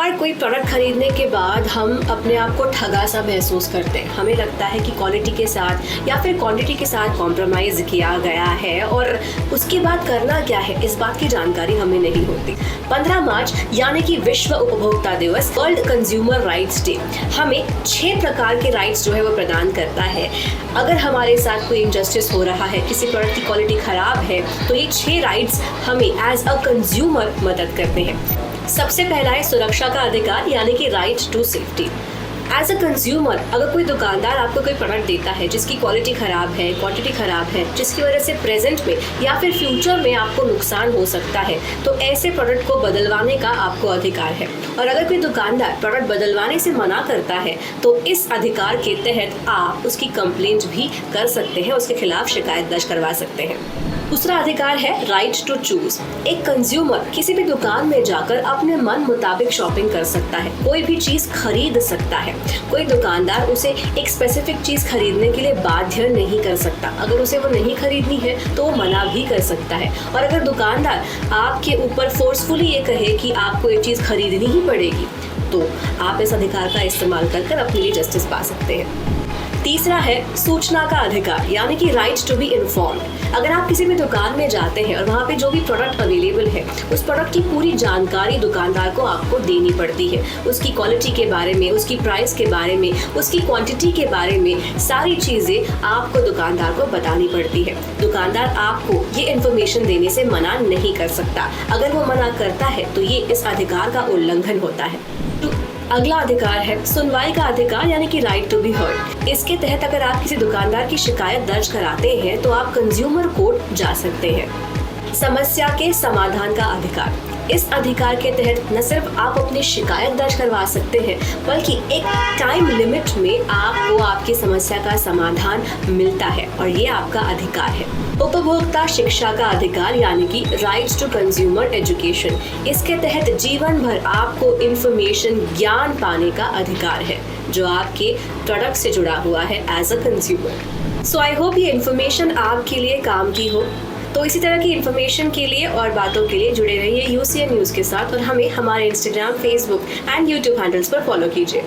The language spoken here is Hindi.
बार कोई प्रोडक्ट खरीदने के बाद हम अपने आप को ठगा सा महसूस करते हैं। हमें लगता है कि क्वालिटी के साथ या फिर क्वांटिटी के साथ कॉम्प्रोमाइज़ किया गया है और उसके बाद करना क्या है इस बात की जानकारी हमें नहीं होती। 15 मार्च यानी कि विश्व उपभोक्ता दिवस, वर्ल्ड कंज्यूमर राइट्स डे, हमें 6 प्रकार के राइट्स जो है वो प्रदान करता है। अगर हमारे साथ कोई इनजस्टिस हो रहा है, किसी प्रोडक्ट की क्वालिटी खराब है, तो ये 6 राइट्स हमें एज अ कंज्यूमर मदद करते हैं। सबसे पहला है सुरक्षा का अधिकार यानी कि right to safety. As a consumer अगर कोई दुकानदार आपको कोई प्रोडक्ट देता है जिसकी क्वालिटी खराब है, क्वांटिटी खराब है, जिसकी वजह से प्रेजेंट में या फिर फ्यूचर में आपको नुकसान हो सकता है, तो ऐसे प्रोडक्ट को बदलवाने का आपको अधिकार है। और अगर कोई दुकानदार प्रोडक्ट बदलवाने से मना करता है तो इस अधिकार के तहत आप उसकी कंप्लेंट भी कर सकते हैं, उसके खिलाफ शिकायत दर्ज करवा सकते हैं। दूसरा अधिकार है राइट टू चूज। एक कंज्यूमर किसी भी दुकान में जाकर अपने मन मुताबिक शॉपिंग कर सकता है, कोई भी चीज खरीद सकता है। कोई दुकानदार उसे एक स्पेसिफिक चीज खरीदने के लिए बाध्य नहीं कर सकता। अगर उसे वो नहीं खरीदनी है तो वो मना भी कर सकता है। और अगर दुकानदार आपके ऊपर फोर्सफुली ये कहे कि आपको ये चीज खरीदनी ही पड़ेगी, तो आप इस अधिकार का इस्तेमाल कर अपने लिए जस्टिस पा सकते हैं। तीसरा है सूचना का अधिकार यानी कि राइट टू बी इन्फॉर्म्ड। अगर आप किसी भी दुकान में जाते हैं और वहाँ पे जो भी प्रोडक्ट अवेलेबल है, उस प्रोडक्ट की पूरी जानकारी दुकानदार को आपको देनी पड़ती है। उसकी क्वालिटी के बारे में, उसकी प्राइस के बारे में, उसकी क्वांटिटी के बारे में, सारी चीज़ें आपको दुकानदार को बतानी पड़ती है। दुकानदार आपको ये इन्फॉर्मेशन देने से मना नहीं कर सकता। अगर वो मना करता है तो ये इस अधिकार का उल्लंघन होता है। अगला अधिकार है सुनवाई का अधिकार यानी कि राइट टू बी हर्ड। इसके तहत अगर आप किसी दुकानदार की शिकायत दर्ज कराते हैं तो आप कंज्यूमर कोर्ट जा सकते हैं। समस्या के समाधान का अधिकार। इस अधिकार के तहत न सिर्फ आप अपनी शिकायत दर्ज करवा सकते हैं, बल्कि एक टाइम लिमिट में आपको आपकी समस्या का समाधान मिलता है और ये आपका अधिकार है। उपभोक्ता शिक्षा का अधिकार यानी कि राइट्स टू कंज्यूमर एजुकेशन। इसके तहत जीवन भर आपको इंफॉर्मेशन, ज्ञान पाने का अधिकार है जो आपके प्रोडक्ट से जुड़ा हुआ है as a consumer. So I hope ये इन्फॉर्मेशन आपके लिए काम की हो। तो इसी तरह की इन्फॉर्मेशन के लिए और बातों के लिए जुड़े रहिए UCN न्यूज़ के साथ और हमें हमारे Instagram, Facebook and YouTube handles पर फॉलो कीजिए।